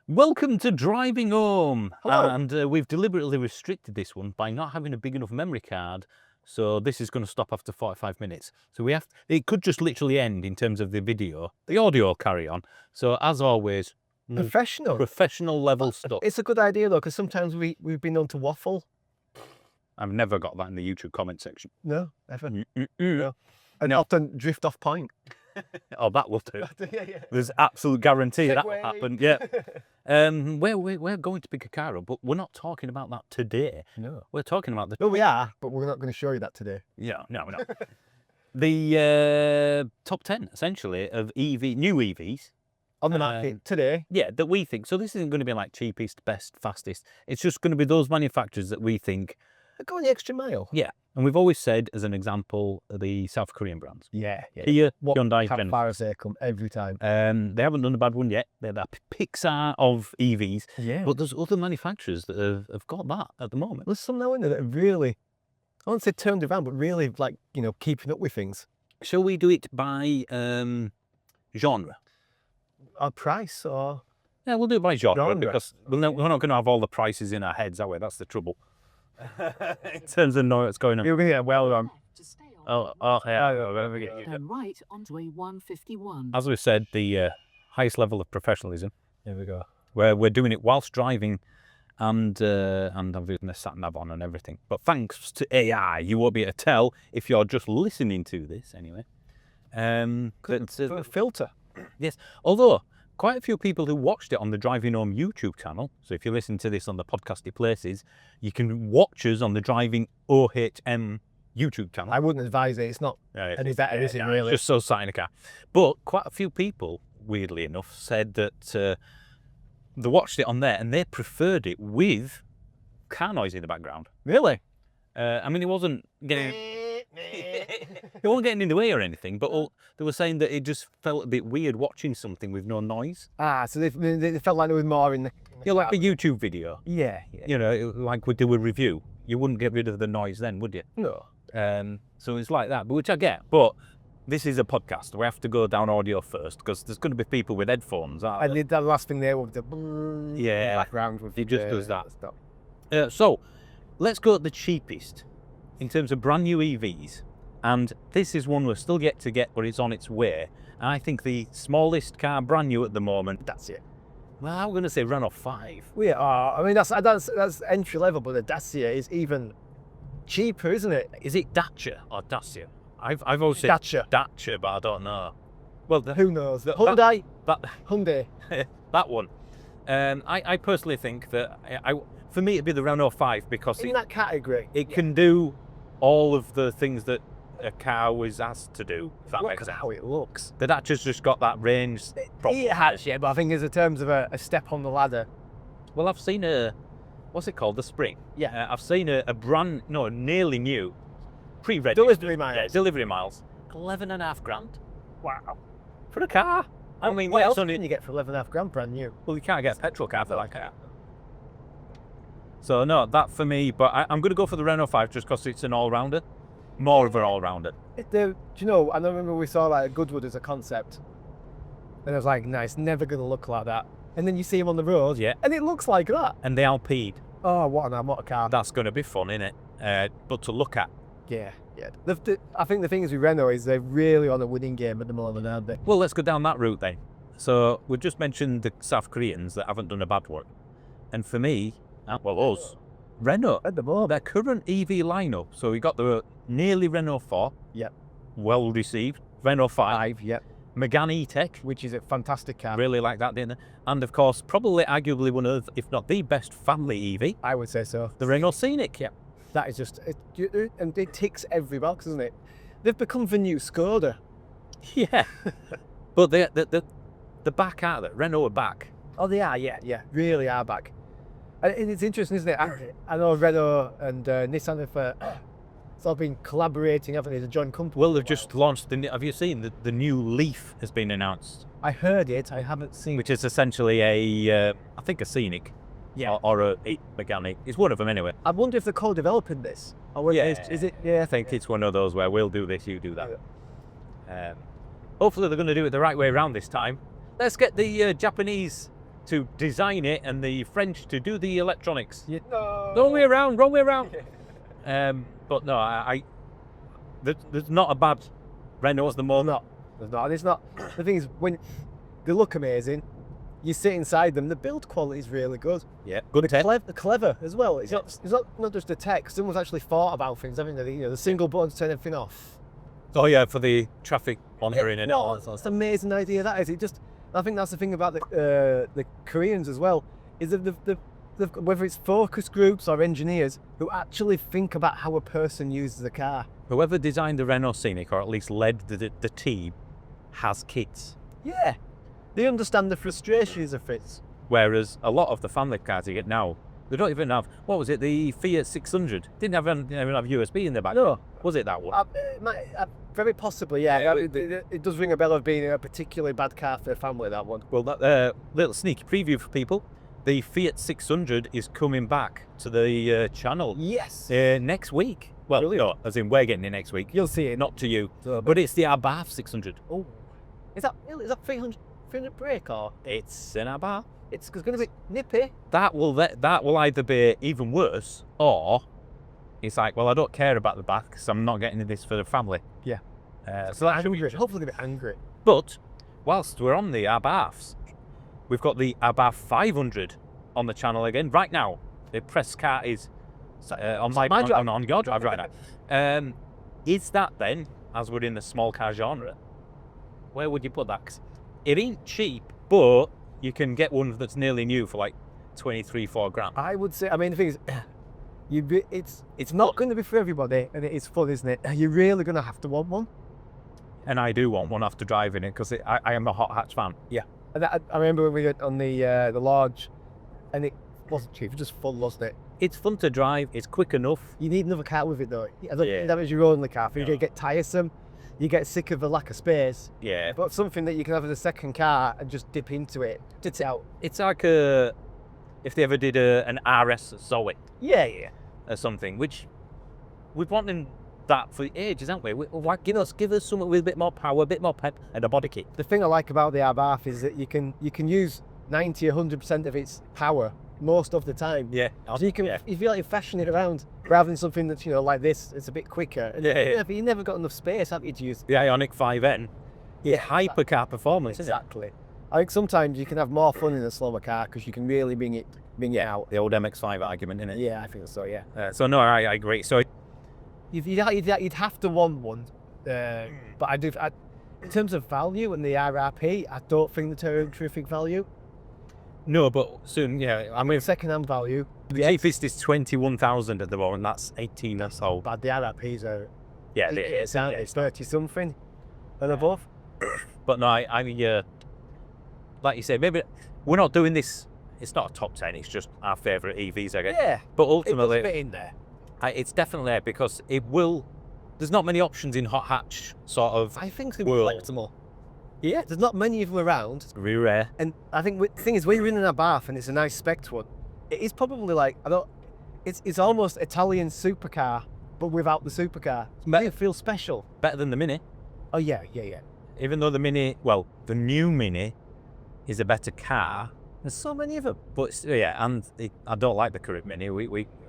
Welcome to Driving Home. Hello. And we've deliberately restricted this one by not having a big enough memory card. So this is going to stop after 45 minutes. So it could just literally end in terms of the video. The audio will carry on. So as always, professional level stuff. It's a good idea though, because sometimes we've been known to waffle. I've never got that in the YouTube comment section. No, ever. No. And often drift off point. Oh, that will do. Yeah. There's absolute guarantee that will Segway. happen. Yeah. We're going to pick a car up, but we're not talking about that today. No. We're talking about the... No, we are, but we're not going to show you that today. Yeah, no. The top 10, essentially, of new EVs. On the market today. Yeah, that we think. So this isn't going to be like cheapest, best, fastest. It's just going to be those manufacturers that we think... Going the extra mile. Yeah. And we've always said, as an example, the South Korean brands. Yeah. Here, What Hyundai, how Genesis. far as they come every time. They haven't done a bad one yet. They're the Pixar of EVs. Yeah. But there's other manufacturers that have got that at the moment. There's some now in there that have really, I won't say turned around, but really keeping up with things. Shall we do it by genre? Or price or... Yeah, we'll do it by genre. Because we're not Yeah. going to have all the prices in our heads, are we? That's the trouble. In terms of knowing what's going on. You're going to get well done. To stay on. Yeah. Turn right onto a 151. As we said, the highest level of professionalism. There we go. Where we're doing it whilst driving and having the sat nav on and everything. But thanks to AI, you won't be able to tell if you're just listening to this anyway. A filter. Yes, although quite a few people who watched it on the Driving Home YouTube channel, so if you listen to this on the podcasty places, you can watch us on the Driving OHM YouTube channel. I wouldn't advise it. It's not any better, is it really? Just so sat in a car. But quite a few people, weirdly enough, said that they watched it on there and they preferred it with car noise in the background. Really? I mean, it wasn't getting... It wasn't getting in the way or anything, but they were saying that it just felt a bit weird watching something with no noise. So they felt like there was more in the Like a YouTube video. Yeah. You know, like we do a review. You wouldn't get rid of the noise then, would you? No. So it's like that, which I get. But this is a podcast. We have to go down audio first because there's going to be people with headphones, aren't I there? did that last thing there with the background. With It just does that. Stuff. So let's go at the cheapest in terms of brand new EVs. And this is one we're still yet to get, but it's on its way. And I think the smallest car brand new at the moment. That's it. Well, I'm going to say Renault 5. We are. I mean, that's entry level, but the Dacia is even cheaper, isn't it? Is it Dacia or Dacia? I've always said Dacia. Dacia, but I don't know. Well, Who knows? The Hyundai. Hyundai. That one. I personally think that for me it'd be the Renault 5 because In that category. it can do all of the things that a car was asked to do. If that Look makes at sense. how it looks. The Dacia's just got that range. It has, yeah, but I think as in terms of a step on the ladder. Well, I've seen what's it called? The Spring. Yeah. I've seen a nearly new, pre-ready. Delivery miles. Yeah, delivery miles. 11.5 grand. Wow. For a car. I mean, what else it's only... can you get for 11.5 grand brand new? Well, you can't get a petrol car for that car. So no, that for me, but I'm going to go for the Renault 5 just because it's an all-rounder. More of an all-rounder. Do you know, I remember we saw like Goodwood as a concept. And I was like, no, it's never going to look like that. And then you see him on the road, Yeah. and it looks like that. And the Alpine, Oh, what a car. that's going to be fun, innit? But to look at. Yeah. I think the thing is with Renault is they're really on a winning game at the moment, aren't they? Well, let's go down that route then. So we've just mentioned the South Koreans that haven't done a bad one. And for me, us, Renault, At the moment. their current EV lineup. So we got the nearly Renault 4. Yep. Well received. Renault 5. Yep. Megane E-Tech. Which is a fantastic car. Really like that, didn't they? And of course, probably arguably one of, if not the best family EV, I would say so. the Renault Scenic. Yeah. That is just, and it ticks every box, doesn't it? They've become the new Skoda. Yeah. But the back out of it. Renault are back. Oh, they are, yeah, really are back. And it's interesting, isn't it? I know Renault and Nissan have sort of been collaborating, haven't they, as a joint company? Well, they've just launched have you seen the new Leaf has been announced, I heard it, I haven't seen which is essentially I think a Scenic. Yeah. Or a Megane. It's one of them anyway. I wonder if they're co-developing this. Or is it? Yeah, I think it's one of those where we'll do this, you do that. Hopefully they're going to do it the right way around this time. Let's get the Japanese to design it and the French to do the electronics. Yeah. No. Wrong way around, wrong way around. But no, there's not a bad Renault at the moment. No, there's not. And it's not. The thing is, when they look amazing, you sit inside them, the build quality is really good. Yeah, good tech. They're clever as well. It's not just the tech. Someone's actually thought about things, haven't they? You know, the single button to turn everything off. Oh yeah, for the traffic monitoring and all that sort of It's stuff. an amazing idea. That is. It just. I think that's the thing about the Koreans as well. Is that whether it's focus groups or engineers who actually think about how a person uses a car. Whoever designed the Renault Scenic, or at least led the team, has kids. Yeah, they understand the frustrations of it. Whereas a lot of the family cars you get now, they don't even have, what was it, the Fiat 600? Didn't even have USB in the back. No. Was it that one? Very possibly, yeah. It does ring a bell of being a particularly bad car for a family, that one. Well, that little sneaky preview for people. The Fiat 600 is coming back to the channel Yes. next week. Well, Brilliant. no, as in we're getting it next week. You'll see it. Not to you. So, But it's the Abarth 600. oh, is that 300 brake or It's an Abarth. it's going to be nippy? That will either be even worse, or it's like, well, I don't care about the bath because I'm not getting this for the family. Yeah. So that's Angry. Hopefully, a bit angry. But whilst we're on the Abarths, we've got the Abarth 500 on the channel again right now. The press car is on your drive right now. Is that then, as we're in the small car genre, where would you put that? 'Cause it ain't cheap, but you can get one that's nearly new for like 23-4 grand. I would say. I mean, the thing is, it's not going to be for everybody, and it is fun, isn't it? You're really going to have to want one. And I do want one after driving it because I am a hot hatch fan. Yeah. And I remember when we went on the lodge, and it wasn't cheap. It was just fun, wasn't it? It's fun to drive. It's quick enough. You need another car with it though. I don't Yeah. think that was your only car. You No. get tiresome, you get sick of the lack of space. Yeah. But something that you can have as a second car and just dip into it, tits it out. It's like if they ever did an RS Zoe Yeah. or something, which we've wanted that for ages, haven't we? Why give us something with a bit more power, a bit more pep, and a body kit. The thing I like about the Abarth is that you can use 90, 100% of its power most of the time. Yeah. So you can you feel like you're fashioning it around rather than something that's like this. It's a bit quicker. And Yeah. But you never got enough space, have you, to use? The Ioniq 5N. Yeah, Hypercar performance, isn't it? Exactly. I think sometimes you can have more fun in a slower car because you can really bring it out. The old MX-5 argument, isn't it? Yeah, I think so. Yeah. So no, I agree. So You'd have to want one, but in terms of value and the RRP, I don't think they're terrific value. no, but soon, yeah. I mean, Second-hand value, the cheapest is 21,000 at the moment. That's 18 or so. but the RRPs are Yeah, it's 30-something and above. But no, I mean, like you said, maybe we're not doing this. It's not a top 10. It's just our favourite EVs, I guess. Yeah, But it does ultimately, fit in there. it's definitely there because it will. There's not many options in hot hatch sort of. I think they're World. flexible. Yeah, there's not many of them around, It's very rare. and I think the thing is, when you're in an Abarth and it's a nice spec one, it is probably like it's almost Italian supercar, but without the supercar. It feels special. Better than the Mini, Oh yeah. even though the Mini, well, the new Mini, is a better car. There's so many of them, but yeah, and I don't like the current Mini.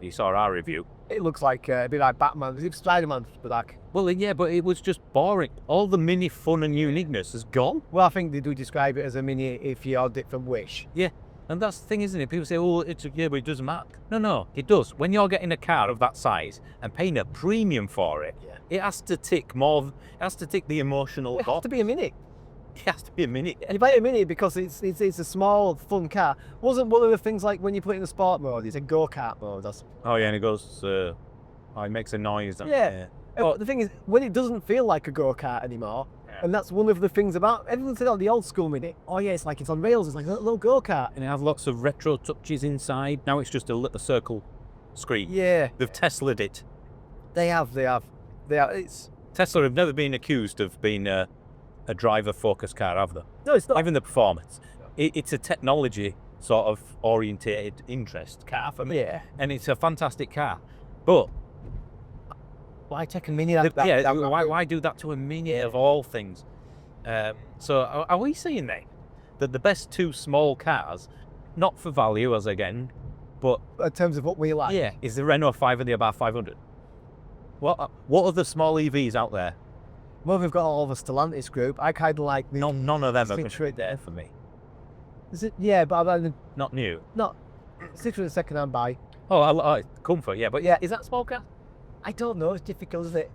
You saw our review. It looks like a bit like Batman. It's Spider-Man, but like. Well, yeah, but it was just boring. All the Mini fun and uniqueness has gone. Well, I think they do describe it as a Mini if you ordered it from Wish. Yeah, and that's the thing, isn't it? People say, "Oh, but it doesn't matter." No, it does. When you're getting a car of that size and paying a premium for it, Yeah. it has to tick more. It has to tick the emotional It has box. to be a Mini. It has to be a Mini. And you buy a Mini because it's a small, fun car. Wasn't one of the things like when you put it in the sport mode, it's a go-kart mode. Oh yeah, and it goes. It makes a noise. Yeah. But the thing is, when it doesn't feel like a go-kart anymore, and that's one of the things about everyone said on the old school Mini. Oh yeah, it's like it's on rails. It's like a little go-kart. And it has lots of retro touches inside. Now it's just a little circle screen. Yeah, They've Tesla'd it. they have. It's Tesla have never been accused of being a driver-focused car, have they? no, it's not. Even the performance. It's a technology sort of orientated interest car for me. Yeah. And it's a fantastic car. But Why take a Mini? why do that to a Mini of all things? So are we seeing then that the best two small cars not for value as again, but in terms of what we like. yeah, is the Renault 5 and the Abarth 500. What are the small EVs out there? Well, we've got all of the Stellantis group. I kind of like the. None of them are Citroen. good there for me. Is it? Yeah, but I'm Not new. not. Citroen second-hand buy. Oh, I comfort, yeah, but Yeah. is that small car? I don't know. It's difficult, isn't it?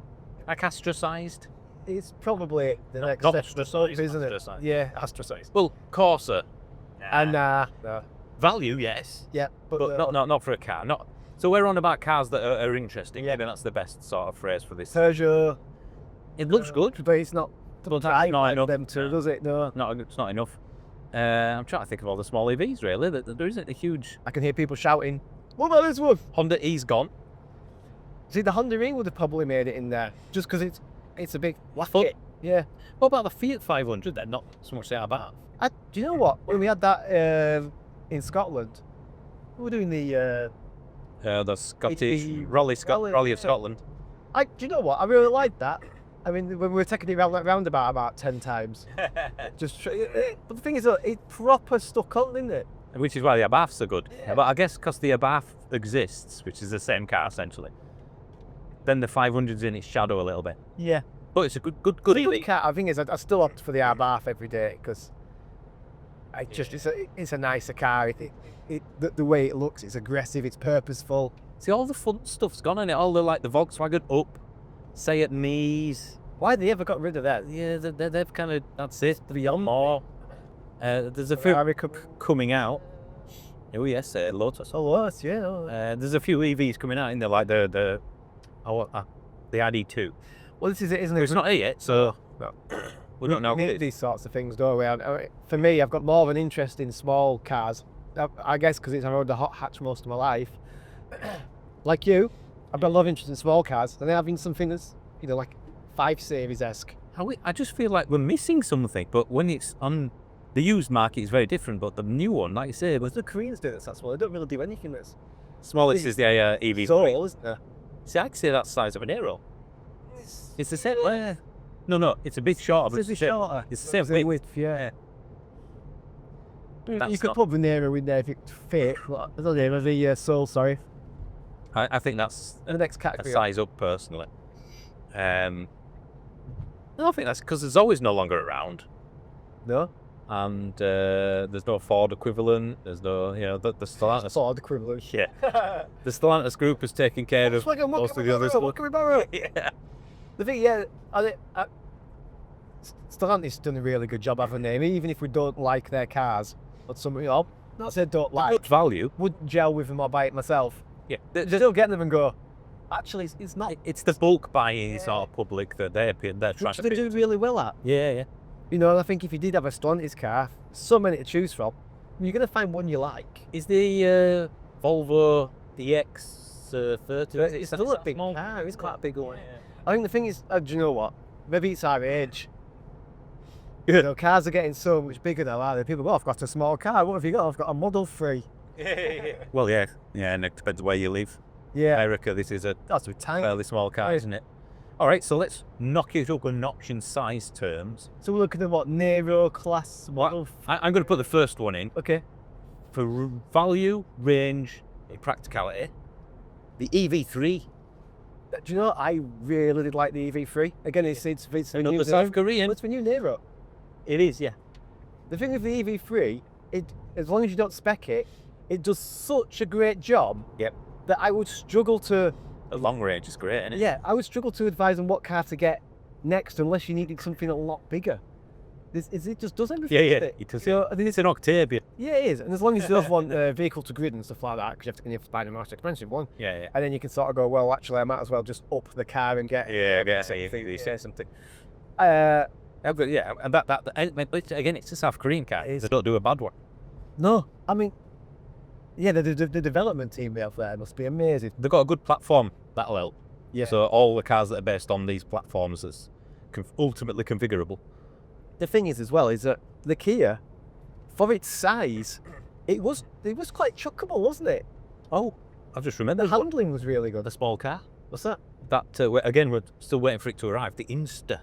Like astrosized? It's probably the next not step, ostracized, isn't it? ostracized. Yeah, ostracized. Well, Corsa. And no. Value, yes, Yeah, but not for a car. Not so we're on about cars that are interesting. Yeah, then that's the best sort of phrase for this. Peugeot. It looks good, but it's not. but I that's not like enough. them too, does it? No. It's not enough. I'm trying to think of all the small EVs really. There isn't a huge. I can hear people shouting. What about this one? Honda E's gone. See, the Honda E would have probably made it in there, just because it's a big Thought- kit. Yeah. What about the Fiat 500 then? Not so much the Abarth. Do you know what? When we had that in Scotland, we were doing the. The Scottish the Rally of Scotland. Do you know what? I really liked that. I mean, when we were taking it round that roundabout about 10 times. But the thing is, it proper stuck on, didn't it? Which is why the Abarths are good. Yeah. But I guess because the Abarth exists, which is the same car essentially, then the 500's in its shadow a little bit. Yeah. But it's a good Good EV. car. I think I still opt for the Abarth every day because it's a nicer car. The way it looks, it's aggressive, it's purposeful. See, all the fun stuff's gone in it. All the the Volkswagen Up, Seat Me's. Why they ever got rid of that? Yeah, they've kind of, that's it. Beyond More. There's a few Ferrari coming out. Oh yes, Lotus. So worse, yeah. There's a few EVs coming out in there, like the ID2. Well, this is it, isn't it? It's not here yet, so No. we don't know. need these sorts of things, don't we? For me, I've got more of an interest in small cars. I guess because it's around the hot hatch most of my life. Like you, I've got a lot of interest in small cars, and then having something that's like 5 Series-esque. I just feel like we're missing something, but when it's on the used market, it's very different. But the new one, like you say, But the Koreans do this, that's well. They don't really do anything that's smallest is the EV3. so, isn't it? See, I'd say that's the size of an Aero. It's the same. No, it's a bit shorter. But It's a bit shorter. It's the same width. yeah. That's You could not- put the Nero in there if it fit. But the name of the Soul, sorry. I think that's The next a category. size up personally. I don't think that's because there's always no longer around, No? and there's no Ford equivalent. There's no, the Stellantis. Ford equivalent. Yeah, the Stellantis group is taking care of Like a most of the others. What can we borrow? Yeah. The thing, Stellantis done a really good job, haven't they? I mean, even if we don't like their cars, but some, not said don't like, Good value. would gel with them or buy it myself. Yeah, Still get them and go, actually, it's not. it's the bulk buying sort of public that they're trying Which to they pitch. do really well at. Yeah. I think if you did have a Stellantis car, so many to choose from, you're going to find one you like. Is the Volvo DX30? It's still a big car, it's quite a big one. Yeah. I think the thing is, do you know what? Maybe it's our age. Yeah. Cars are getting so much bigger now, aren't they? People go, I've got a small car. What have you got? I've got a Model 3. Well, yeah, and it depends where you live. Yeah, America, this is a that's with tiny. fairly small car, Right. isn't it? All right, so let's knock it up a notch in size terms. So we're looking at what Nero class model. I'm going to put the first one in Okay. for value, range, and practicality. The EV3. Do you know? I really did like the EV3. Again, it's the Another new South Korean. What's the new Nero? It is, yeah. The thing with the EV3, as long as you don't spec it, it does such a great job. Yep. That I would struggle to. The long range is great, isn't it? Yeah, I would struggle to advise on what car to get next unless you needed something a lot bigger. It just does everything. Yeah. doesn't it? It does. So, It's an Octavia. yeah, it is. And as long as you don't want vehicle to grid and stuff like that, because you have to buy the most expensive one. Yeah. And then you can sort of go, well, actually, I might as well just up the car and get. So you think they say something. Uh, Yeah, and again, it's a South Korean car. They don't do a bad one. no, I mean, yeah, the development team they have there must be amazing. They've got a good platform that'll help. Yeah. So all the cars that are based on these platforms is ultimately configurable. The thing is, as well, is that the Kia, for its size, it was quite chuckable, wasn't it? Oh, I've just The remembered handling was really good. the small car. What's that? That again, we're still waiting for it to arrive. The Insta,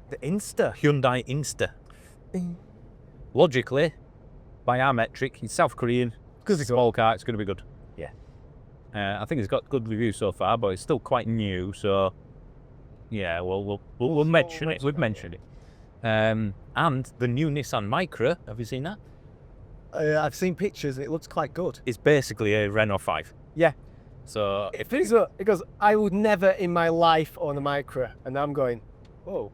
The Insta. Hyundai Insta. Logically, by our metric, he's South Korean. Good to go. Small car, it's going to be good. Yeah. I think it's got good reviews so far, but it's still quite new. So, yeah, we'll mention it. We've mentioned it. And the new Nissan Micra, have you seen that? I've seen pictures and it looks quite good. It's basically a Renault 5. Yeah. So It goes, I would never in my life own a Micra. And I'm going, whoa.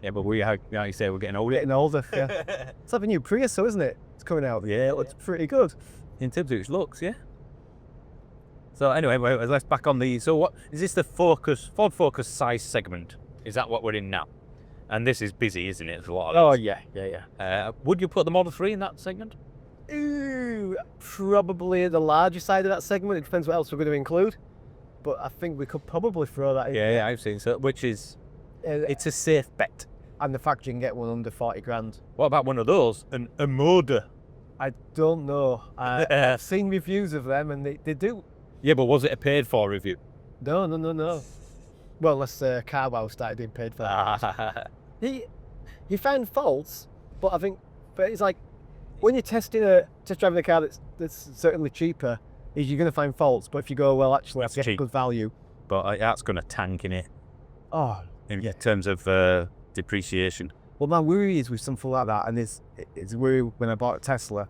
yeah, but like you say, we're getting older. Getting older, yeah. It's like a new Prius, though, isn't it? It's coming out. Yeah, It looks pretty good. in terms of its looks, yeah. So anyway, let's back on the. So what is this? The Ford Focus size segment? Is that what we're in now? And this is busy, isn't it? There's a lot of. Oh, yeah. Would you put the Model 3 in that segment? Ooh, probably the larger side of that segment. It depends what else we're going to include. But I think we could probably throw that in. Yeah, I've seen so. Which is, Uh, it's a safe bet. and the fact you can get one under 40 grand. What about one of those? A Moda? I don't know. I've seen reviews of them and they do. Yeah, but was it a paid for review? No. Well, unless Carwow started doing paid for that. You find faults, but it's like when you're test driving a car that's certainly cheaper, is you're going to find faults. But if you go, well, actually, That's I get cheap. good value. But that's going to tank in it Oh, in terms of depreciation. well, my worry is with something like that, and it's worry when I bought a Tesla,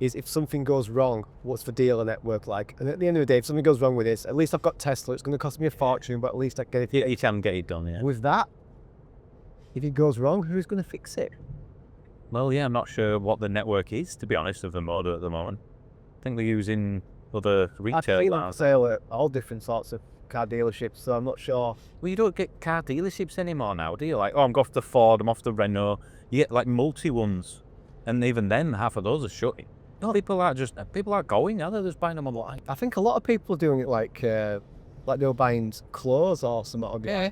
is if something goes wrong, what's the dealer network like? And at the end of the day, if something goes wrong with this, at least I've got Tesla. It's going to cost me a fortune, but at least I get it. You can get it done, yeah. With that, if it goes wrong, who's going to fix it? Well, yeah, I'm not sure what the network is, to be honest, of the Moda at the moment. I think they're using other I retail feel on bars. sale at all different sorts of car dealerships, so I'm not sure. Well, you don't get car dealerships anymore now, do you? Like, oh, I'm off the Ford, I'm off the Renault. You get like multi ones, and even then, half of those are shutting. No, people are going, are they? They're just buying them online. I think a lot of people are doing it like they were buying clothes or something. Yeah.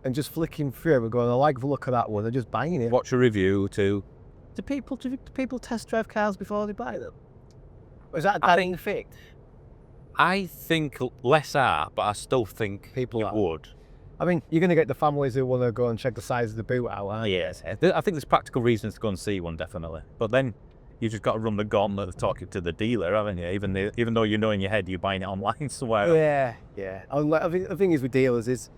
And just flicking through and going, I like the look of that one, they're just buying it. Watch a review too. Do people test drive cars before they buy them? Or is that a I dying effect? I think less are, but I still think People you are. would. I mean, you're going to get the families who want to go and check the size of the boot out. Aren't you? Yes. I think there's practical reasons to go and see one, definitely. But then you've just got to run the gauntlet of talking to the dealer, haven't you? Even though you know in your head you're buying it online somewhere. Yeah. I think the thing is with dealers is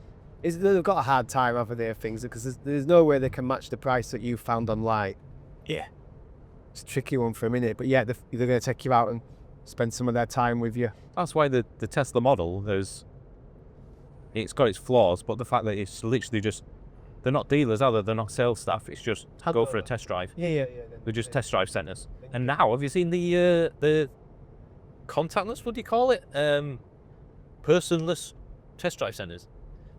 they've got a hard time over their things because there's no way they can match the price that you found online. Yeah. It's a tricky one for a minute, but yeah, they're going to take you out and spend some of their time with you. That's why the Tesla model, it's got its flaws, but the fact that it's literally just, they're not dealers, are they? They're not sales staff. It's just go for a test drive. Yeah. They're just test drive centres. And now, have you seen the contactless? What do you call it? Personless test drive centres.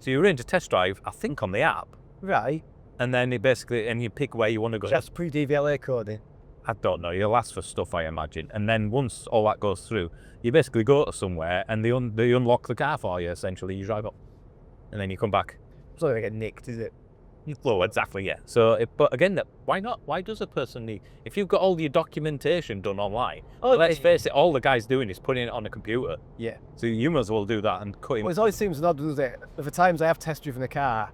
So you arrange a test drive, I think, on the app, Right. and then you pick where you want to go. Just pre-DVLA coding. I don't know. You'll ask for stuff, I imagine, and then once all that goes through, you basically go to somewhere and they unlock the car for you. Essentially, you drive up, and then you come back. It's not going to get nicked, is it? Well, exactly, yeah. So, but again, why not? Why does a person need? If you've got all your documentation done online, let's face it, all the guy's doing is putting it on a computer. Yeah. So you might as well do that and cut him. Well, it always seems odd, doesn't it? The times I have test driven a car,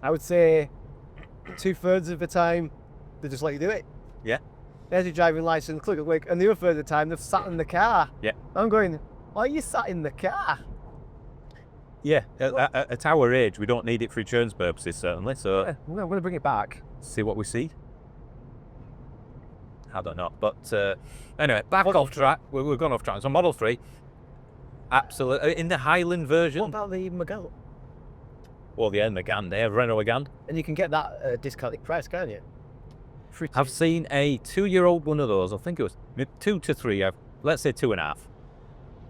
I would say 2/3 of the time they just let you do it. Yeah. There's your driving license, click a click, and the other third of the time they've sat in the car. Yeah. I'm going, why are you sat in the car? Yeah. At our age, we don't need it for insurance purposes, certainly. So I'm going to bring it back. see what we see. I don't know, but anyway, back Model off track. We've gone off track. So Model 3, absolutely in the Highland version. What about the Megane? Well, yeah, Megane there, Renault Megane. And you can get that at a discounted price, can't you? I've seen a 2-year-old one of those. I think it was 2 to 3. Let's say 2.5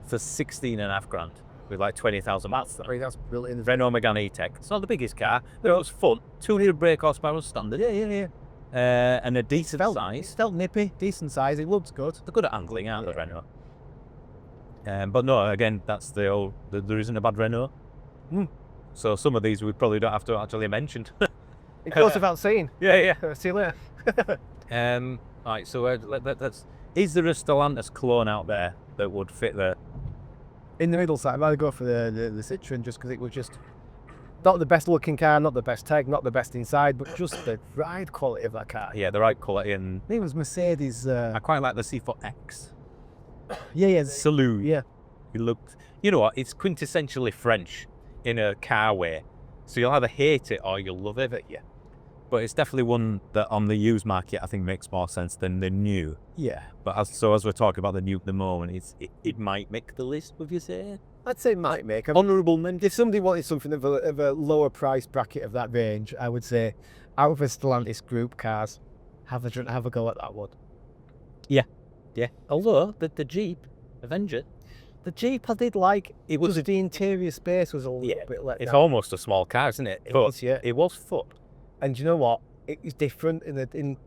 for 16.5 grand with like 20,000 miles. That's brilliant. Renault Megane E-Tech. It's not the biggest car, but it was fun. 200 brake horsepower standard. Yeah. And a decent size. It felt nippy, decent size. It looks good. They're good at angling, aren't they, Renault? But no, again, that's there isn't a bad Renault. So some of these we probably don't have to actually mention. It goes without saying. Yeah. See you later. Right, so let's. Is there a Stellantis clone out there that would fit there? In the middle side, I'd go for the Citroen just because it was just Not the best looking car, not the best tech, not the best inside, but just the ride quality of that car. Yeah, the right quality, and I think it was Mercedes. I quite like the C4X. Yeah. Saloon. Yeah. It looked, you know what? It's quintessentially French in a car way. So you'll either hate it or you'll love it. Yeah. But it's definitely one that on the used market I think makes more sense than the new. Yeah. But as we're talking about the new at the moment, it might make the list. Would you say? I'd say might make. Honourable mention. If somebody wanted something of a lower price bracket of that range, I would say out of the Stellantis group cars, have a go at that one. Yeah. Although the Jeep Avenger, The Jeep I did like. it was Just the interior space was a little bit let it's down. almost a small car, isn't it? It But was, yeah. it was fun. And do you know what? It's different you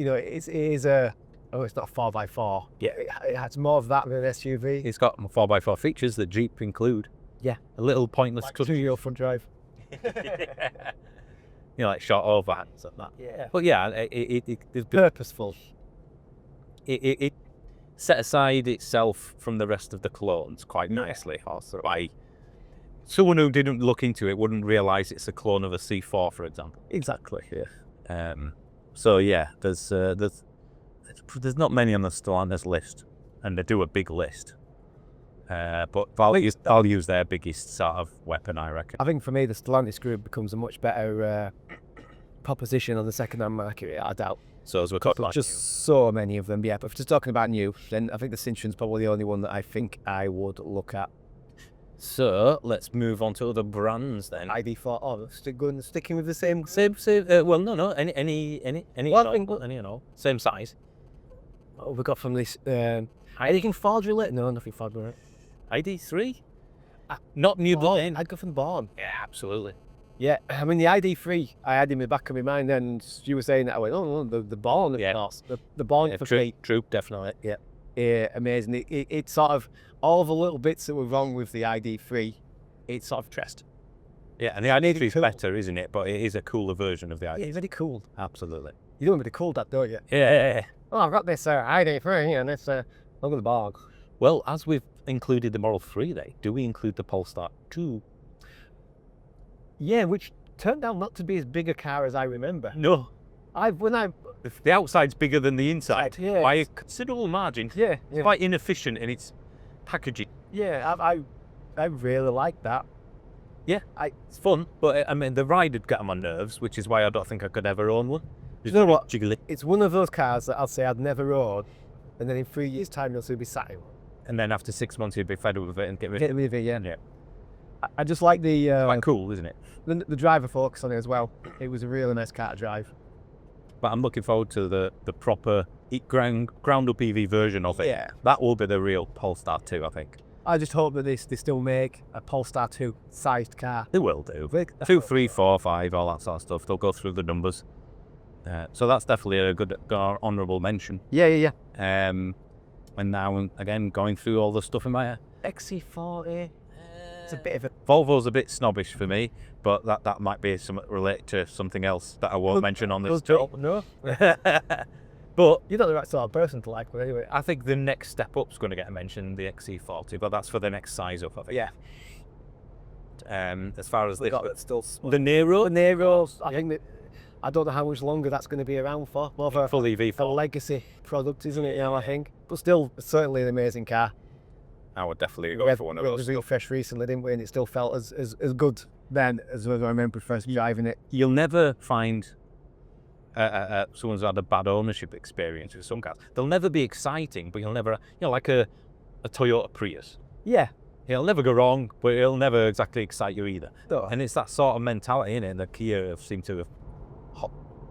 know, it is a. Oh, it's not a 4x4. Yeah. It has more of that than an SUV. It's got 4x4 features that Jeep include. Yeah. A little pointless Like touch. 2-year front drive. You know, like short overhands and that. Yeah. But yeah, it Purposeful. set aside itself from the rest of the clones quite nicely. Also, someone who didn't look into it wouldn't realise it's a clone of a C4, for example. Exactly. Yeah. So yeah, there's not many on the Stellantis list, and they do a big list. But I'll use their biggest sort of weapon, I reckon. I think for me, the Stellantis group becomes a much better proposition on the second-hand market. I doubt. So as we're talking about Just so many of them, yeah. But if just talking about new, then I think the Citroen's probably the only one that I think I would look at. So let's move on to other brands then. ID4. Oh, sticking with the same. Same. Well, no. Any Well, I at think- all, any at all. Same size. What we got from this? Anything Ford related? No, nothing Ford related. ID3. Not new Born. Born. I'd go for the Born. Yeah, absolutely. Yeah, I mean the ID3, I had in the back of my mind, and you were saying that I went, oh, no, the Born, of Yeah. course, the Born Yeah, for true, me, true, definitely. yeah, amazing. It sort of all the little bits that were wrong with the ID3, it sort of tressed. Yeah, and the ID3 is cool. better, isn't it? But it is a cooler version of the ID. Yeah, very cool. Absolutely. You don't really cool that, don't you? Yeah. Oh, I've got this ID3, and it's look at the Born. Well, as we've included the Model 3 there, do we include the Polestar 2? Yeah, which turned out not to be as big a car as I remember. No. The outside's bigger than the inside Yeah. by a considerable margin. Yeah, It's quite inefficient in its packaging. yeah, I really like that. Yeah, it's fun, but I mean, the ride would get on my nerves, which is why I don't think I could ever own one. You know what? Jiggly. It's one of those cars that I'll say I'd never own, and then in 3 years' time you'll still be sat in one. And then after 6 months, you'd be fed up with it and get rid Get of it. rid of it, yeah. Yeah. I just like Quite cool, isn't it? the driver focus on it as well. It was a really nice car to drive. But I'm looking forward to the proper ground up EV version of it. Yeah. That will be the real Polestar 2, I think. I just hope that they still make a Polestar 2 sized car. They will do. Big. 2, 3, 4, 5, all that sort of stuff. They'll go through the numbers. So that's definitely a good honourable mention. Yeah. And now, again, going through all the stuff in my XC40. It's a bit of a. Volvo's a bit snobbish for me, but that might be something related to something else that I won't mention on this talk. No. But You're not the right sort of person to like, but anyway. I think the next step up's going to get mentioned, the XC40, but that's for the next size up, I think. Yeah. As far as They the got still. the Nero, The Neros, I think that. I don't know how much longer that's going to be around for. More of a, full EV, a legacy product, isn't it? I think. But still, certainly an amazing car. I would definitely go We had for one of it those. was real fresh recently, didn't we? And it still felt as good then as I remember first driving it. You'll never find someone's had a bad ownership experience with some cars. They'll never be exciting, but you'll never, like a Toyota Prius. Yeah. It'll never go wrong, but it'll never exactly excite you either. No. And it's that sort of mentality in it that Kia seem to have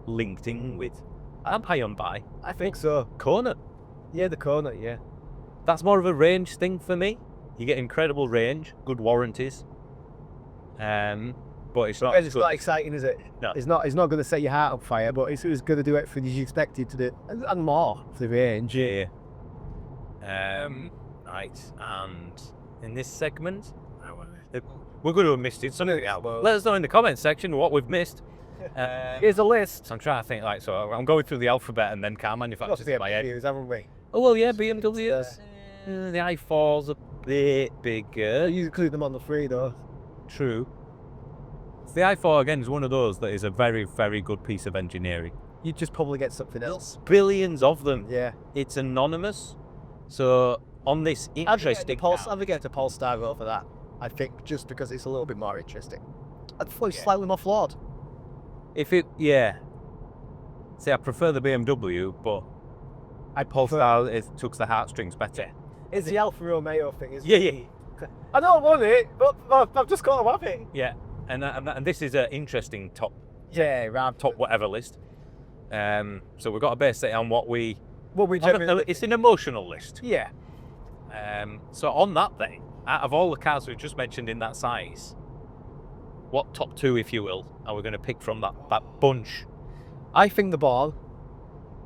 linked in with. And Hyundai. I think so. Kona. Yeah, the Kona, yeah. That's more of a range thing for me. You get incredible range, good warranties. But it's not. It's not exciting, is it? No. It's not going to set your heart on fire, but it's going to do everything you expected to do. And more for the range. Yeah. Right. And in this segment, we're going to have missed it. Something else. Let us know in the comments section what we've missed. Here's a list. So I'm trying to think, so I'm going through the alphabet and then car Lots manufacturers of in my head. views, haven't we? Oh, well, yeah, BMW. The i4's a bit bigger. You include them on the free, though. True. The i4 again is one of those that is a very, very good piece of engineering. You'd just probably get something else. Billions of them. Yeah. It's anonymous. So on this interesting I'd get a Polestar vote for that. I think just because it's a little bit more interesting. I'd probably slightly more flawed. See, I prefer the BMW, but Polestar tugs the heartstrings better. It's the Alfa Romeo thing, isn't Yeah, it? yeah, I don't want it, but I've just got to have it. yeah. And this is an interesting top Yeah, right. whatever list. So we've got to base it on what we. generally. It's an emotional list. Yeah. So on that then, out of all the cars we've just mentioned in that size, what top two, if you will, are we going to pick from that bunch? I think the Born.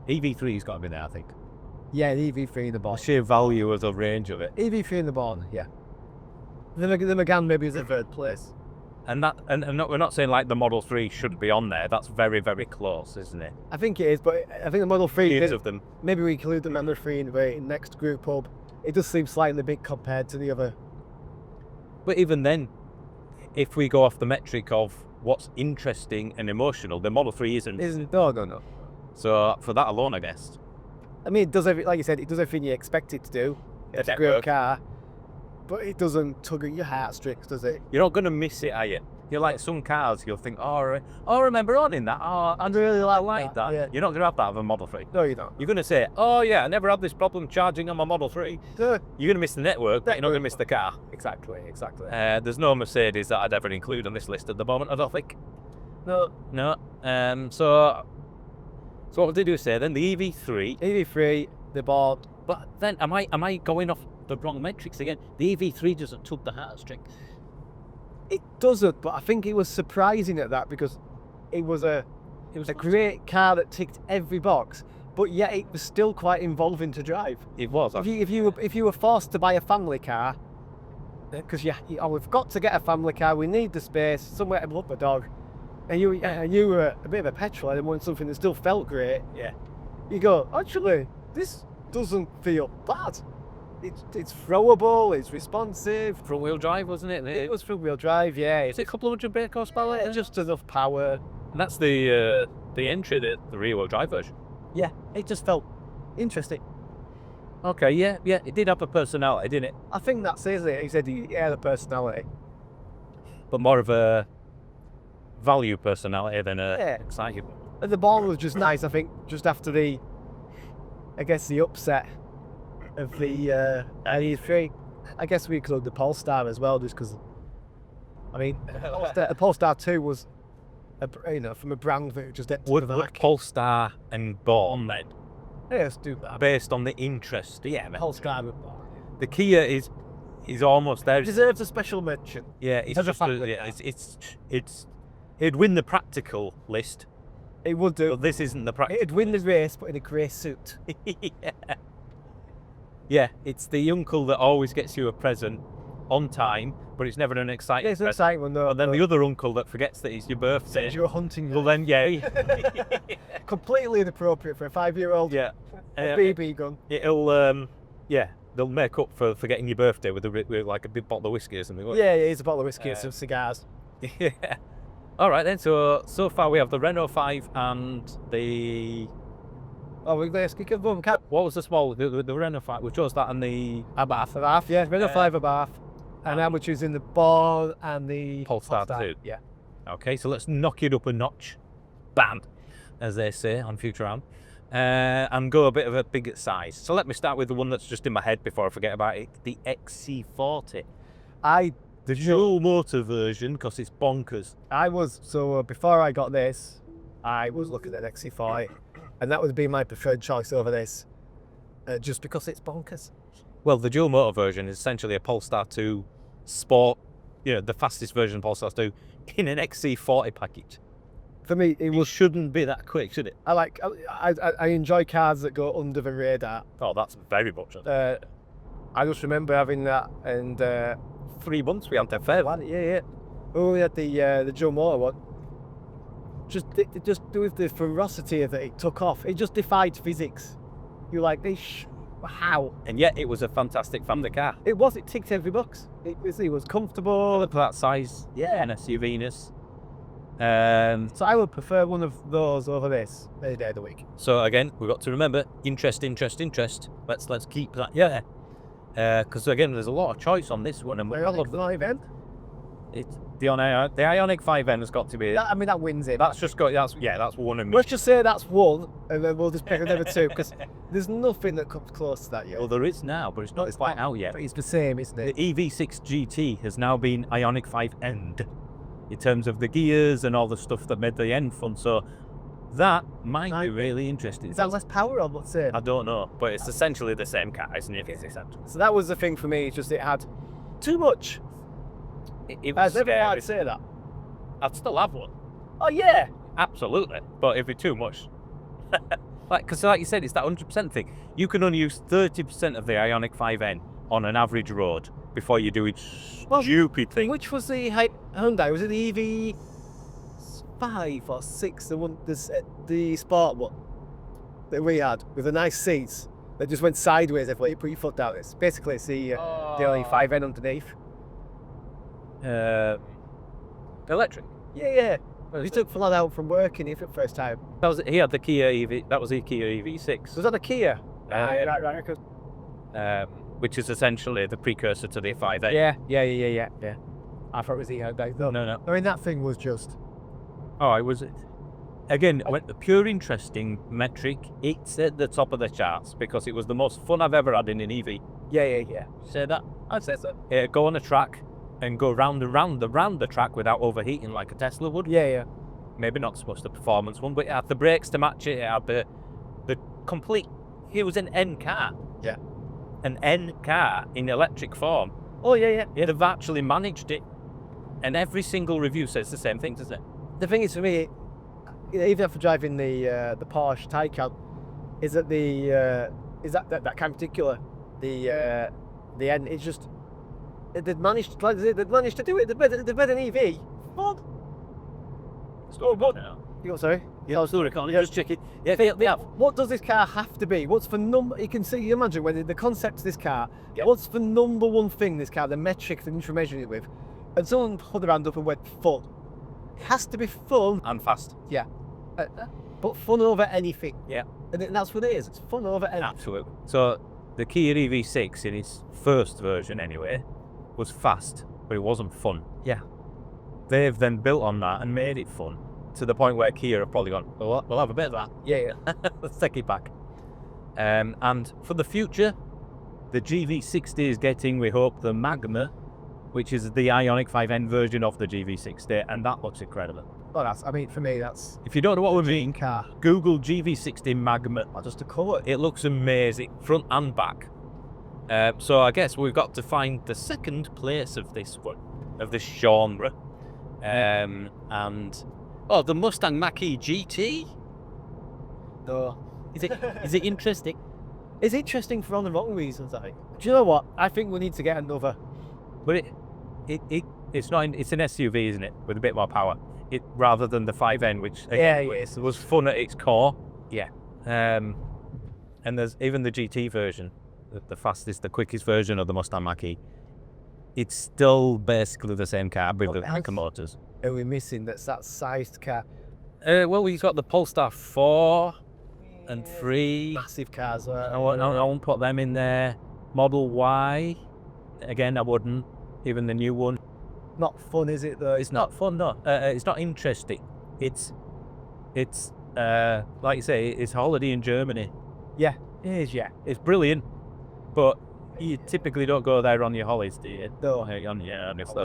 EV3's got to be there, I think. Yeah, the EV3 and the Born. Sheer value of the range of it. EV3 and the Born, yeah. The Megane maybe is the third place. And we're not saying like the Model 3 should be on there. That's very, very close, isn't it? I think it is, but I think the Model 3... Years of them. Maybe we include the Model 3 in the next group up. It does seem slightly big compared to the other. But even then, if we go off the metric of what's interesting and emotional, the Model 3 isn't. No. So for that alone, I guess. I mean, it does like you said, it does everything you expect it to do. It's a great car, but it doesn't tug at your heartstrings, does it? You're not going to miss it, are you? You're like some cars, you'll think, oh, I remember owning that. Oh, I really like that. Yeah. You're not going to have that of a Model 3. No, you don't. You're going to say, oh yeah, I never had this problem charging on my Model 3. You're going to miss the network, but you're not going to miss the car. Exactly. There's no Mercedes that I'd ever include on this list at the moment, I don't think. No. So what did you say then? The EV3. EV3, the Born. But then, am I going off the wrong metrics again? The EV3 doesn't tug the heartstring. It doesn't, but I think it was surprising at that because it was a great car that ticked every box, but yet it was still quite involving to drive. It was. If you were forced to buy a family car, because we've got to get a family car, we need the space, somewhere to put the dog, and you were a bit of a petrol and wanted something that still felt great. Yeah. You go, actually, this doesn't feel bad. It's throwable, it's responsive. Front wheel drive, wasn't it? It was front wheel drive, yeah. Is it a couple of hundred brake horsepower? Just enough power. And that's the entry, the rear wheel drive version. Yeah, it just felt interesting. Okay, yeah, it did have a personality, didn't it? I think that says it. He said he had a personality. But more of a value personality than a exciting. And the Born was just nice, I think, just after the upset of the E3. I guess we include the Polestar as well, just because, I mean, the Polestar 2 was, from a brand that just Would Polestar and Born then? Yeah, let's do that. Based on the interest, yeah. Polestar and Born. The Kia is almost there. It deserves a special mention. Yeah, it'd win the practical list. It would do. But this isn't the practical. It'd win the race, but in a grey suit. Yeah, it's the uncle that always gets you a present on time, but it's never an exciting It's an present. exciting one, though. And then the other uncle that forgets that it's your birthday. You're hunting. Well, then, yeah. Completely inappropriate for a 5-year-old. Yeah. A BB gun. They'll make up for forgetting your birthday with like a big bottle of whiskey or something. Yeah, it's a bottle of whiskey and some cigars. Yeah. All right then. So far we have the Renault 5 and the. Oh, let's kick it boom cap. What was the small? The Renault 5. We chose that and the Abarth. Yeah, Renault 5 Abarth. And now we're choosing the Born and the Polestar 2. Yeah. Okay, so let's knock it up a notch. Bam, as they say on Futurama. And go a bit of a bigger size. So let me start with the one that's just in my head before I forget about it. The XC40. The dual motor version, because it's bonkers. Before I got this, I was looking at XC40, and that would be my preferred choice over this, just because it's bonkers. Well, the dual motor version is essentially a Polestar 2 Sport, the fastest version of Polestar 2 in an XC40 package. For me, it shouldn't be that quick, should it? I enjoy cars that go under the radar. Oh, that's very much. I just remember having that, and 3 months we had that fair. Yeah. Oh, we had the dual motor one. Just with the ferocity that it took off, it just defied physics. You're like, how? And yet it was a fantastic family car. It ticked every box. It was comfortable. For that size, and SUV-ness. So I would prefer one of those over this any day of the week. So again, we've got to remember interest. Let's keep that. Yeah. Because again, there's a lot of choice on this one, and we Ioniq 5N. it's the Ioniq 5N has got to be. I mean, that wins it. That's just got. That's one of me. Let's just say that's one, and then we'll just pick another two, because there's nothing that comes close to that yet. Well, there is now, but it's not quite out yet. But it's the same, isn't The it? EV6 GT has now been Ioniq 5 End in terms of the gears and all the stuff that made the end fun. So that might be really interesting. Is that less power or what's it? I don't know, but it's essentially the same car, isn't it? So that was the thing for me, just it had too much. It I was never scary. I'd say that. I'd still have one. Oh yeah. Absolutely, but it'd be too much. Because like you said, it's that 100% thing. You can only use 30% of the Ioniq 5N on an average road before you do stupid thing. Which was the Hyundai? Was it the EV5 or 6? The one, the sport one that we had with the nice seats that just went sideways if you put your foot down. It's basically the only 5N underneath. Electric. Yeah. He took flat out from work in it for the first time. He had the Kia EV. That was the Kia EV6. Was that a Kia? Right. Which is essentially the precursor to the 5A. Yeah. I thought it was the Hyundai. No. I mean, that thing was just. Oh, it was. Again, the pure interesting metric. It's at the top of the charts because it was the most fun I've ever had in an EV. Yeah. Say that. I'd say so. Go on a track and go round the track without overheating like a Tesla would. Yeah. Maybe not so much the performance one, but it had the brakes to match it. It had the complete. It was an N car. Yeah. An N car in electric form. Oh yeah. They've actually managed it, and every single review says the same thing, doesn't it? The thing is, for me, even after driving the Porsche Taycan, is that that kind of particular the end. It's just they've managed to do it. They've made an EV. What? What? You sorry? Yeah, I was still recording. Just check it. Yeah, they have. What does this car have to be? What's the number? You can see. You imagine when the concept of this car. Yep. What's the number one thing this car? The metric that you should measure it with. And someone put their hand up and went fun. It has to be fun. And fast. Yeah. But fun over anything. Yeah. And that's what it is. It's fun over anything. Absolutely. So the Kia EV6 in its first version anyway was fast, but it wasn't fun. Yeah. They've then built on that and made it fun to the point where Kia have probably gone, well, we'll have a bit of that. Yeah. Let's take it back. And for the future, the GV60 is getting, we hope, the Magma, which is the Ioniq 5N version of the GV60, and that looks incredible. Well, for me, that's If you don't know what we mean, car. Google GV60 Magma. Just a colour. It looks amazing, front and back. So I guess we've got to find the second place of this one, of this genre. And the Mustang Mach-E GT. No. Is it interesting? It's interesting for all the wrong reasons, I think. Do you know what? I think we need to get another. But it's not. It's an SUV, isn't it, with a bit more power? Rather than the 5N, which was fun at its core. Yeah. And there's even the GT version, the fastest, the quickest version of the Mustang Mach-E. It's still basically the same car with the quicker motors. Are we missing that sized car? Well, we've got the Polestar 4 and 3. Massive cars. I won't put them in there. Model Y, again, I wouldn't. Even the new one. Not fun, is it though? It's not fun, no. It's not interesting. It's like you say, it's a holiday in Germany. Yeah, it is. Yeah, it's brilliant, but you typically don't go there on your holidays, do you? No.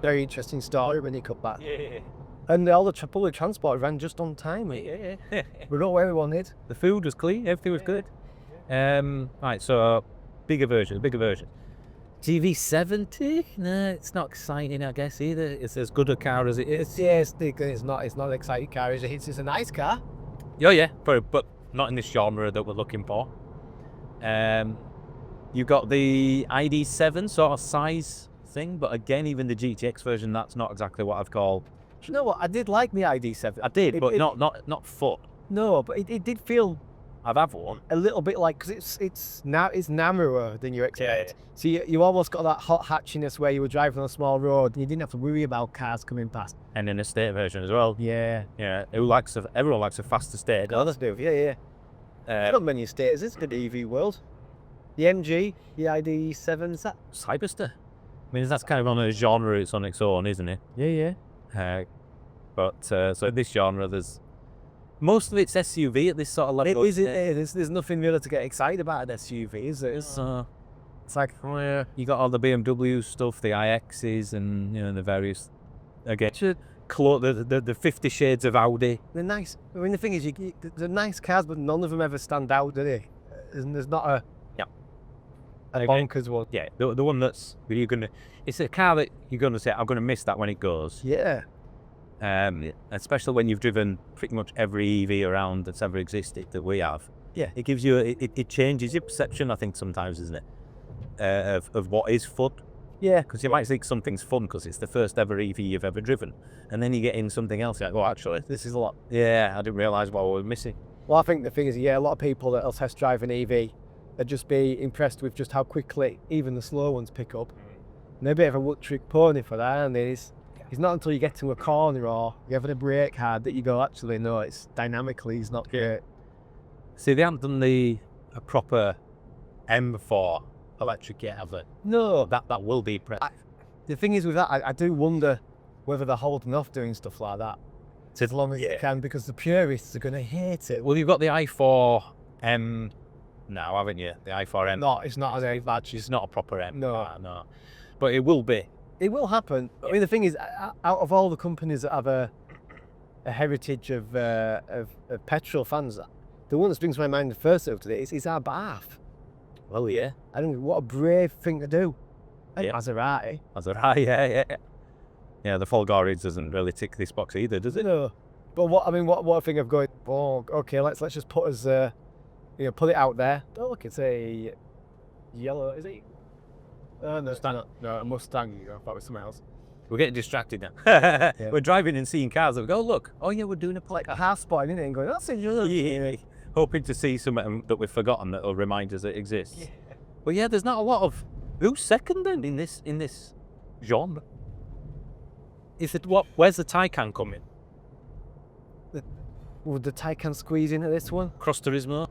Very interesting story when you come back. Yeah. And all the public transport ran just on time. Yeah. We got where we wanted. The food was clean, everything was good. Right, so bigger version. GV70? No, it's not exciting, I guess, either. It's as good a car as it is. It's not an exciting car. It's a nice car. Oh yeah, but not in this genre that we're looking for. You got the ID7 sort of size thing, but again, even the GTX version, that's not exactly what I'd call. Do you know what? I did like the ID7. I did, but not foot. No, but it did feel I've had one. a little bit like, because it's narrower than you expect. Yeah. So you almost got that hot hatchiness where you were driving on a small road and you didn't have to worry about cars coming past. And an estate version as well. Yeah. Yeah, everyone likes a fast estate. Others do. Yeah. Not many estates, is it? The EV world. The MG, the ID7, is that? Cyberster. I mean, that's kind of on a genre it's on its own, isn't it? Yeah. But so this genre, there's most of it's SUV at this sort of level. It is. There's nothing really to get excited about an SUV, is it? It's like, You got all the BMW stuff, the iXs, and the various again. The 50 Shades of Audi. they're nice. I mean, the thing is, they're nice cars, but none of them ever stand out, do they? There's not a bonkers one. Yeah, the one that's it's a car that you're gonna say, I'm gonna miss that when it goes. Yeah. Especially when you've driven pretty much every EV around that's ever existed that we have. Yeah. It gives you it changes your perception, I think, sometimes, isn't it? Of what is fun. Yeah. Because you might think something's fun because it's the first ever EV you've ever driven, and then you get in something else. You're like, oh, actually, this is a lot. Yeah, I didn't realise what I was missing. Well, I think the thing is, a lot of people that'll test drive an EV, they'll just be impressed with just how quickly even the slow ones pick up. And they're a bit of a one-trick pony for that, aren't they? It's not until you get to a corner or you're having a brake hard that you go, actually, no, it's dynamically, it's not great. See, they haven't done a proper M4 electric yet, have they? No. That will be impressive. The thing is with that, I do wonder whether they're holding off doing stuff like that as long as they can, because the purists are going to hate it. Well, you've got the i4M now, haven't you? The i4M. No, it's not as a badge. It's not a proper M. No. But it will be. It will happen. I mean, the thing is, out of all the companies that have a heritage of petrol fans, the one that springs to my mind first out today is Abarth. Well, yeah. I don't know, what a brave thing to do. Yeah. Maserati. Yeah. Yeah, the Folgorage doesn't really tick this box either, does it? No. But what a thing of going, oh, okay, let's just put us, put it out there. Oh, look, it's a yellow, is it? No, Mustang. No, a Mustang. I thought it was something else. We're getting distracted now. We're driving and seeing cars that we go, oh, look, oh yeah, we're doing a Like half spotting in it and going, that's it. Hoping to see something that we've forgotten that will remind us it exists. Yeah. But yeah, there's not a lot of. Who's second then in this genre? Is it what? Where's the Taycan coming? Would the Taycan squeeze into this one? Cross Turismo.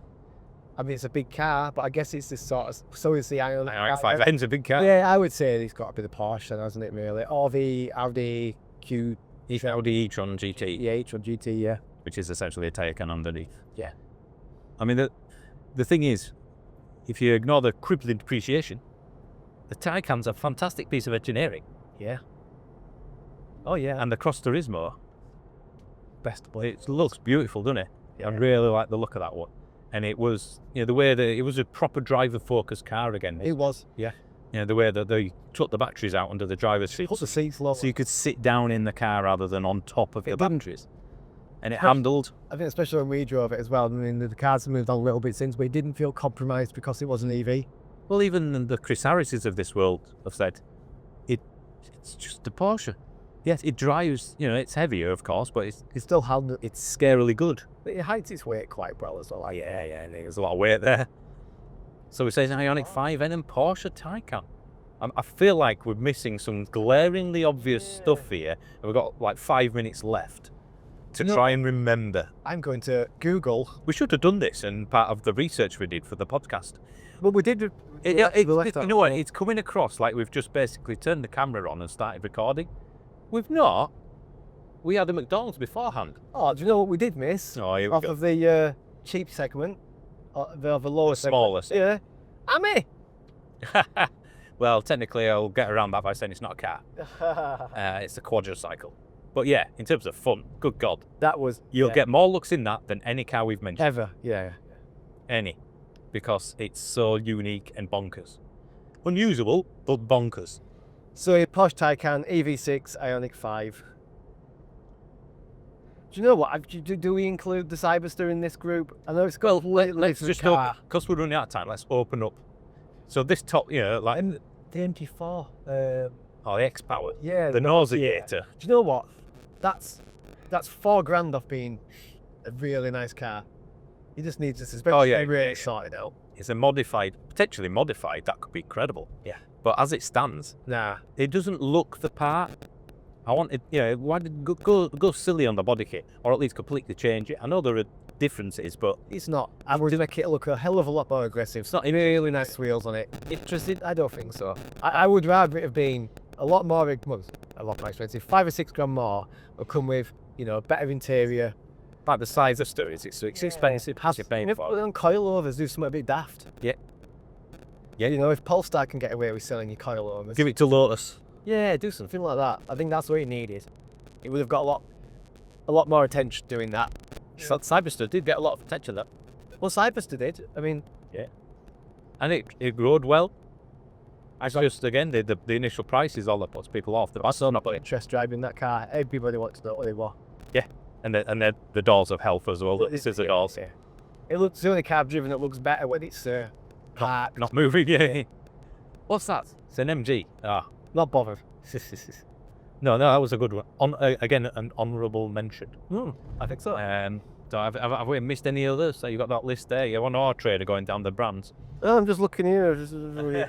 I mean, it's a big car, but I guess it's this sort of. So is the Ioniq 5N's a big car. Yeah, I would say it's got to be the Porsche, then, hasn't it? Really, or the Audi Q. Audi e-tron GT. Yeah, e-tron GT. Yeah. Which is essentially a Taycan underneath. Yeah. I mean, the thing is, if you ignore the crippling depreciation, the Taycan's a fantastic piece of engineering. Yeah. Oh yeah. And the Cross Turismo, best. It looks beautiful, doesn't it? Yeah. I really like the look of that one. And it was, the way that it was a proper driver-focused car again. It was, yeah. The way that they took the batteries out under the driver's seat. Put the seats low. So you could sit down in the car rather than on top of the batteries. And it handled. I think especially when we drove it as well. I mean, the cars have moved on a little bit since, but it didn't feel compromised because it was an EV. Well, even the Chris Harrises of this world have said, it's just a Porsche. Yes, it drives, it's heavier, of course, but it's still handled. It's scarily good. But it hides its weight quite well as well. Yeah, there's a lot of weight there. So we say Ioniq 5N and Porsche Taycan. I feel like we're missing some glaringly obvious stuff here, and we've got like 5 minutes left to try and remember. I'm going to Google. We should have done this in part of the research we did for the podcast. Well, we did. You know what? It's coming across like we've just basically turned the camera on and started recording. We've not. We had a McDonald's beforehand. Oh, do you know what we did miss? Off of the cheap segment, the lower smaller segment. Yeah. Ammy. Well, technically, I'll get around that by saying it's not a car. It's a quadricycle. But yeah, in terms of fun, good God. That was... You'll get more looks in that than any car we've mentioned. Ever, yeah. Any. Because it's so unique and bonkers. Unusual, but bonkers. So a Porsche Taycan, EV6, Ioniq 5. Do you know what? Do we include the Cyberster in this group? I know it's got let's just car. Because we're running out of time, let's open up. So this top, like... The MT4. The X-Power. Yeah. The Nauseator. Do you know what? That's $4,000 off being a really nice car. You just need the suspension. Oh, yeah. Really sorted out. It's a modified, potentially modified. That could be incredible. Yeah. But as it stands, Nah. it doesn't look the part. I wanted, why did go silly on the body kit, or at least completely change it? I know there are differences, but It's not. I would make it look a hell of a lot more aggressive. It's not really nice wheels on it. Interested? I don't think so. I would rather it have been a lot more, well, a lot more expensive. 5 or 6 grand more would come with, better interior. like the size of stories, it's expensive. You're paying for Put it. on coilovers, do something a bit daft. Yeah. If Polestar can get away with selling your coilovers. Give it to Lotus. Yeah, do something like that. I think that's what it needed. It would have got a lot more attention doing that. Cyberster did get a lot of attention though. Well, Cyberster did. I mean, And it rode well. It's just, again, the initial price is all that puts people off. I saw not putting. interest driving that car. Everybody wants to know what they were. And the doors of health as well. The scissor doors. Yeah. It looks the only car I've driven that looks better when it's parked. Not moving, yeah. What's that? It's an MG. Not bothered. No, that was a good one. Again, an honourable mention. I think so. So have we missed any others? So you got that list there. You want our trader going down the brands. I'm just looking here.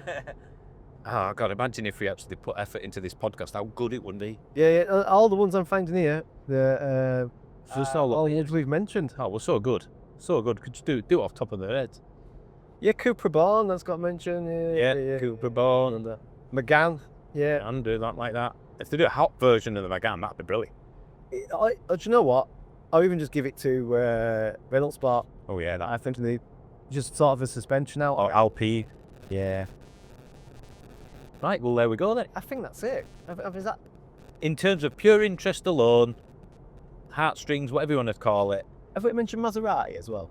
Oh God! Imagine if we actually put effort into this podcast. How good it would be. Yeah. All the ones I'm finding here, the all the ones we've mentioned. Oh, we're so good, so good. Could you do it off top of their heads? Yeah, Cooper Born, that's got mentioned. Yeah. Cooper Born and McGann. Yeah. and do that like that. If they do a hot version of the Megane, that'd be brilliant. Do you know what? I'll even just give it to Renault Sport. Oh yeah, that. I think they just sort of a suspension out. Or Alpine. Yeah. Right. Well, there we go then. I think that's it. Is that? In terms of pure interest alone, heartstrings, whatever you want to call it. Have we mentioned Maserati as well?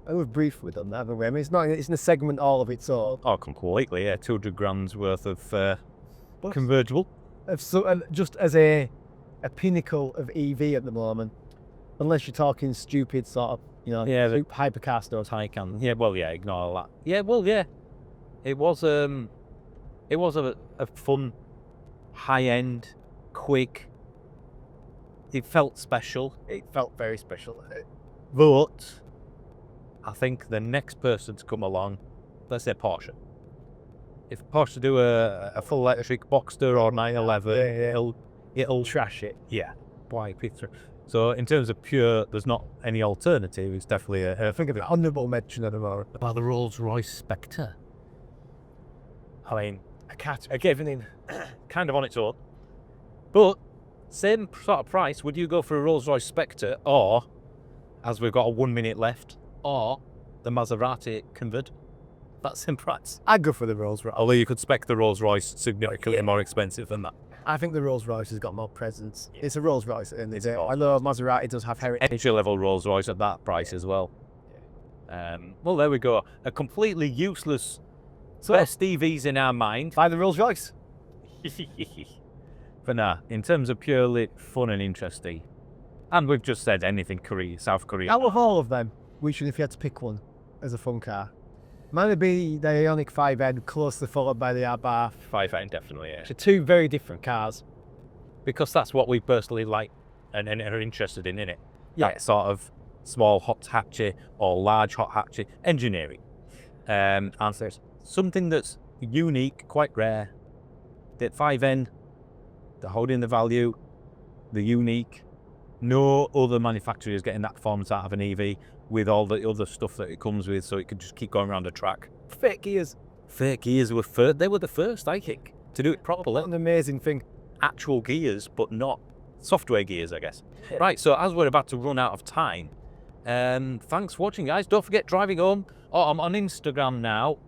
We've briefly done that, haven't we? I mean, it's in a segment all of its own. Oh, completely. Yeah, 200 grand's worth of convertible. Just as a pinnacle of EV at the moment, unless you're talking stupid sort of, Yeah, the hypercar stores. Taycan. Yeah, well, yeah, ignore all that. Yeah, well, yeah. It was a fun, high-end, quick. It felt special. It felt very special. But I think the next person to come along, let's say Porsche. If Porsche do a full electric Boxster or 911, it'll Trash it. yeah, wipe it through. So in terms of pure, there's not any alternative. It's definitely I think of the honourable mention at the moment. about the Rolls-Royce Spectre. I mean, I can't again, kind of on its own. But same sort of price. Would you go for a Rolls-Royce Spectre, or, as we've got 1 minute left, or the Maserati convertible? That's in price. I'd go for the Rolls Royce. Although you could spec the Rolls-Royce significantly more expensive than that. I think the Rolls Royce has got more presence. Yeah. It's a Rolls Royce, and It's I know Maserati does have heritage. Entry-level Rolls-Royce at that price as well. Well, there we go. A completely useless best EVs in our mind. Buy the Rolls Royce. But nah, in terms of purely fun and interesting, and we've just said anything Korea, South Korea. Out of all of them, which one, if you had to pick one as a fun car? Mine would be the Ioniq 5N, closely followed by the Abarth. 5N, definitely, yeah. So two very different cars. Because that's what we personally like and are interested in it. Yeah. That sort of small hot hatchy or large hot hatchy engineering. And there's something that's unique, quite rare. The 5N, they're holding the value, the unique. No other manufacturer is getting that performance out of an EV with all the other stuff that it comes with, so it could just keep going around the track. Fake gears. Fake gears were first. They were the first, I think, to do it properly. What an amazing thing. Actual gears, but not software gears, I guess. Right, so as we're about to run out of time, thanks for watching, guys. Don't forget driving home. Oh, I'm on Instagram now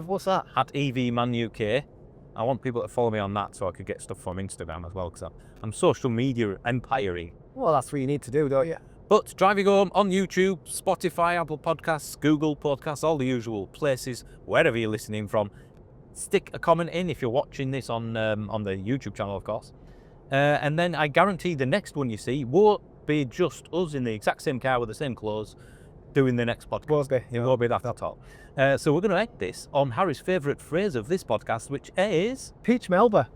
What's that? at EVManUK. I want people to follow me on that so I could get stuff from Instagram as well, because I'm social media empire-y. Well, that's what you need to do, don't you? But driving home on YouTube, Spotify, Apple Podcasts, Google Podcasts, all the usual places, wherever you're listening from. Stick a comment in if you're watching this on the YouTube channel, of course. And then I guarantee the next one you see won't be just us in the exact same car with the same clothes doing the next podcast. It won't be that at all. So we're going to end this on Harry's favourite phrase of this podcast, which is... Peach Melba.